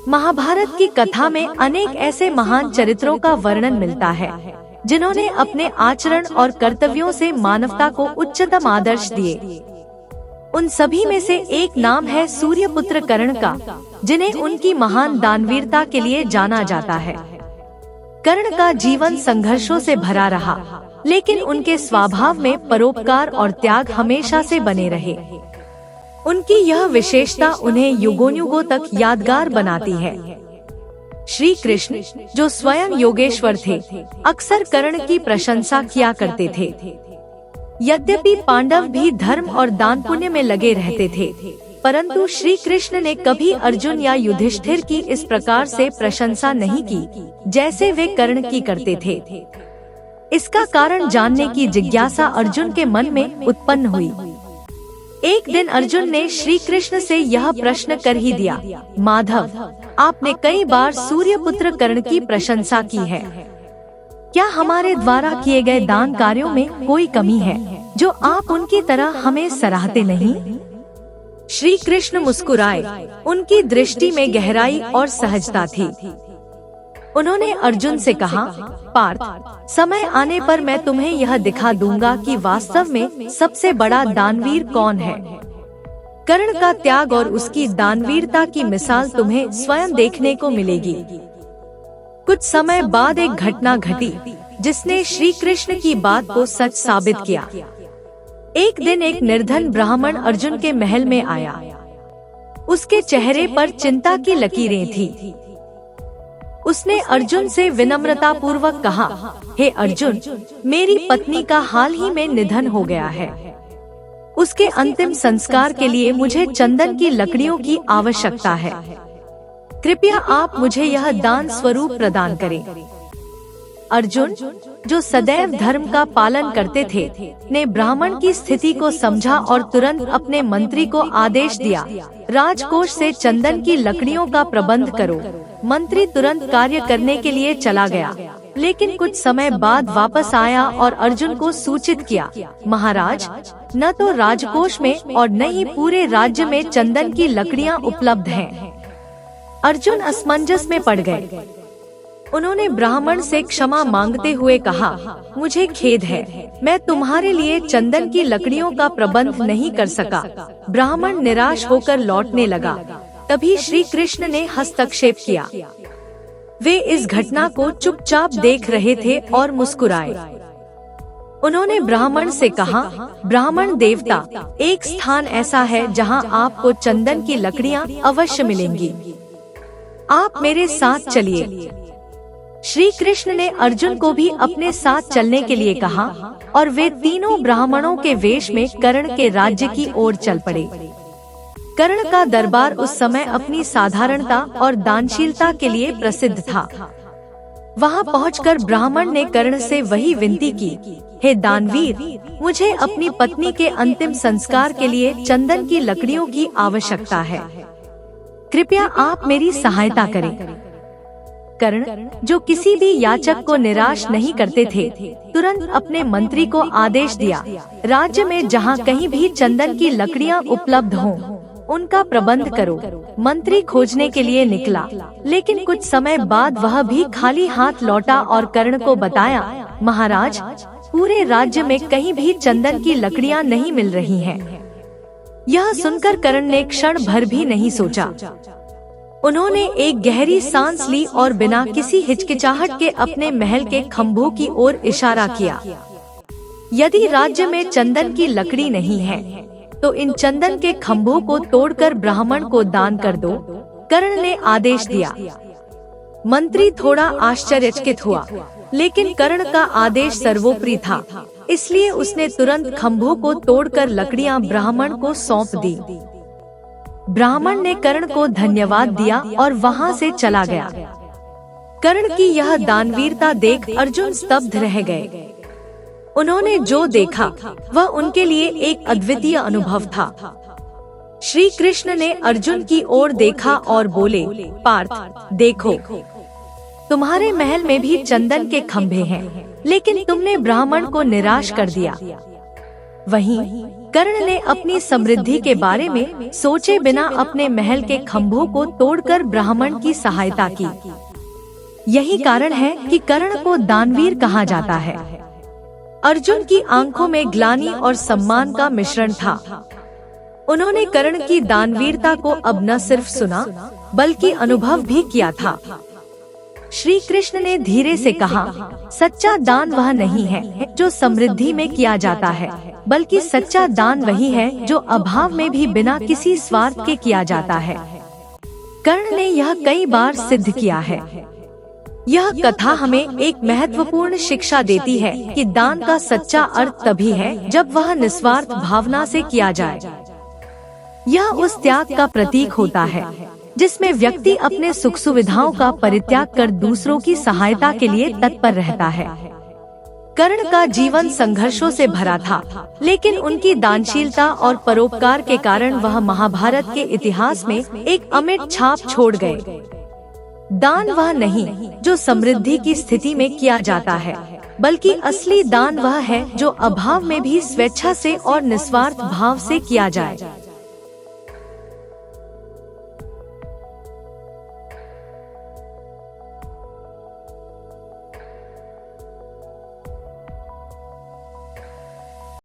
महाभारत की कथा में अनेक ऐसे महान चरित्रों का वर्णन मिलता है जिन्होंने अपने आचरण और कर्तव्यों से मानवता को उच्चतम आदर्श दिए। उन सभी में से एक नाम है सूर्यपुत्र कर्ण का, जिन्हें उनकी महान दानवीरता के लिए जाना जाता है। कर्ण का जीवन संघर्षों से भरा रहा, लेकिन उनके स्वभाव में परोपकार और त्याग हमेशा से बने रहे। उनकी यह विशेषता उन्हें युगों तक यादगार बनाती है। श्री कृष्ण, जो स्वयं योगेश्वर थे, अक्सर कर्ण की प्रशंसा किया करते थे। यद्यपि पांडव भी धर्म और दान पुण्य में लगे रहते थे, परंतु श्री कृष्ण ने कभी अर्जुन या युधिष्ठिर की इस प्रकार से प्रशंसा नहीं की जैसे वे कर्ण की करते थे। इसका कारण जानने की जिज्ञासा अर्जुन के मन में उत्पन्न हुई। एक दिन अर्जुन ने श्री कृष्ण से यह प्रश्न कर ही दिया, माधव, आपने कई बार सूर्यपुत्र कर्ण की प्रशंसा की है। क्या हमारे द्वारा किए गए दान कार्यों में कोई कमी है जो आप उनकी तरह हमें सराहते नहीं? श्री कृष्ण मुस्कुराए। उनकी दृष्टि में गहराई और सहजता थी। उन्होंने अर्जुन से कहा, पार्थ, समय आने पर मैं तुम्हें यह दिखा दूंगा कि वास्तव में सबसे बड़ा दानवीर कौन है। कर्ण का त्याग और उसकी दानवीरता की मिसाल तुम्हें स्वयं देखने को मिलेगी। कुछ समय बाद एक घटना घटी जिसने श्री कृष्ण की बात को सच साबित किया। एक दिन एक निर्धन ब्राह्मण अर्जुन के महल में आया। उसके चेहरे पर चिंता की लकीरें थी। उसने अर्जुन से विनम्रता पूर्वक कहा, हे अर्जुन, मेरी पत्नी का हाल ही में निधन हो गया है। उसके अंतिम संस्कार के लिए मुझे चंदन की लकड़ियों की आवश्यकता है। कृपया आप मुझे यह दान स्वरूप प्रदान करें। अर्जुन, जो सदैव धर्म का पालन करते थे, ने ब्राह्मण की स्थिति को समझा और तुरंत अपने मंत्री को आदेश दिया, राजकोष से चंदन की लकड़ियों का प्रबंध करो। मंत्री तुरंत कार्य करने के लिए चला गया, लेकिन कुछ समय बाद वापस आया और अर्जुन को सूचित किया, महाराज, न तो राजकोष में और न ही पूरे राज्य में चंदन की लकड़ियां उपलब्ध हैं। अर्जुन असमंजस में पड़ गए। उन्होंने ब्राह्मण से क्षमा मांगते हुए कहा, मुझे खेद है, मैं तुम्हारे लिए चंदन की लकड़ियों का प्रबंध नहीं कर सका। ब्राह्मण निराश होकर लौटने लगा। तभी श्री कृष्ण ने हस्तक्षेप किया। वे इस घटना को चुपचाप देख रहे थे और मुस्कुराए। उन्होंने ब्राह्मण से कहा, ब्राह्मण देवता, एक स्थान ऐसा है जहां आपको चंदन की लकड़ियां अवश्य मिलेंगी। आप मेरे साथ चलिए। श्री कृष्ण ने अर्जुन को भी अपने साथ चलने के लिए कहा और वे तीनों ब्राह्मणों के वेश में कर्ण के राज्य की ओर चल पड़े। कर्ण का दरबार उस समय अपनी साधारणता और दानशीलता के लिए प्रसिद्ध था। वहां पहुंचकर ब्राह्मण ने कर्ण से वही विनती की, हे दानवीर, मुझे अपनी पत्नी के अंतिम संस्कार के लिए चंदन की लकड़ियों की आवश्यकता है। कृपया आप मेरी सहायता करें। कर्ण, जो किसी भी याचक को निराश नहीं करते थे, तुरंत अपने मंत्री को आदेश दिया, राज्य में जहां कहीं भी चंदन की लकड़ियां उपलब्ध हों, उनका प्रबंध करो। मंत्री खोजने के लिए निकला, लेकिन कुछ समय बाद वह भी खाली हाथ लौटा और कर्ण को बताया, महाराज, पूरे राज्य में कहीं भी चंदन की लकड़ियां नहीं मिल रही हैं। यह सुनकर कर्ण ने क्षण भर भी नहीं सोचा। उन्होंने एक गहरी सांस ली और बिना किसी हिचकिचाहट के अपने महल के खंभों की ओर इशारा किया। यदि राज्य में चंदन की लकड़ी नहीं है, तो इन चंदन के खंभों को तोड़कर ब्राह्मण को दान कर दो। कर्ण ने आदेश दिया। मंत्री थोड़ा आश्चर्यचकित हुआ, लेकिन कर्ण का आदेश सर्वोपरि था, इसलिए उसने तुरंत खंभों को तोड़कर लकड़ियां ब्राह्मण को सौंप दी। ब्राह्मण ने कर्ण को धन्यवाद दिया और वहां से चला गया। कर्ण की यह दानवीरता देख अर्जुन स्तब्ध रह गए। उन्होंने जो देखा वह उनके लिए एक अद्वितीय अनुभव था। श्री कृष्ण ने अर्जुन की ओर देखा और बोले, पार्थ, देखो, तुम्हारे महल में भी चंदन के खंभे हैं, लेकिन तुमने ब्राह्मण को निराश कर दिया। वहीं कर्ण ने अपनी समृद्धि के बारे में सोचे बिना अपने महल के खंभों को तोड़कर ब्राह्मण की सहायता की। यही कारण है कि कर्ण को दानवीर कहा जाता है। अर्जुन की आंखों में ग्लानि और सम्मान का मिश्रण था। उन्होंने कर्ण की दानवीरता को अब न सिर्फ सुना बल्कि अनुभव भी किया था। श्री कृष्ण ने धीरे से कहा, सच्चा दान वह नहीं है जो समृद्धि में किया जाता है, बल्कि सच्चा दान वही है जो अभाव में भी बिना किसी स्वार्थ के किया जाता है। कर्ण ने यह कई बार सिद्ध किया है। यह कथा हमें एक महत्वपूर्ण शिक्षा देती है कि दान का सच्चा अर्थ तभी है जब वह निस्वार्थ भावना से किया जाए। यह उस त्याग का प्रतीक होता है जिसमें व्यक्ति अपने सुख सुविधाओं का परित्याग कर दूसरों की सहायता के लिए तत्पर रहता है। कर्ण का जीवन संघर्षों से भरा था, लेकिन उनकी दानशीलता और परोपकार के कारण वह महाभारत के इतिहास में एक अमिट छाप छोड़ गए। दान वह नहीं जो समृद्धि की स्थिति में किया जाता है, बल्कि असली दान वह है जो अभाव में भी स्वेच्छा से और निस्वार्थ भाव से किया जाए।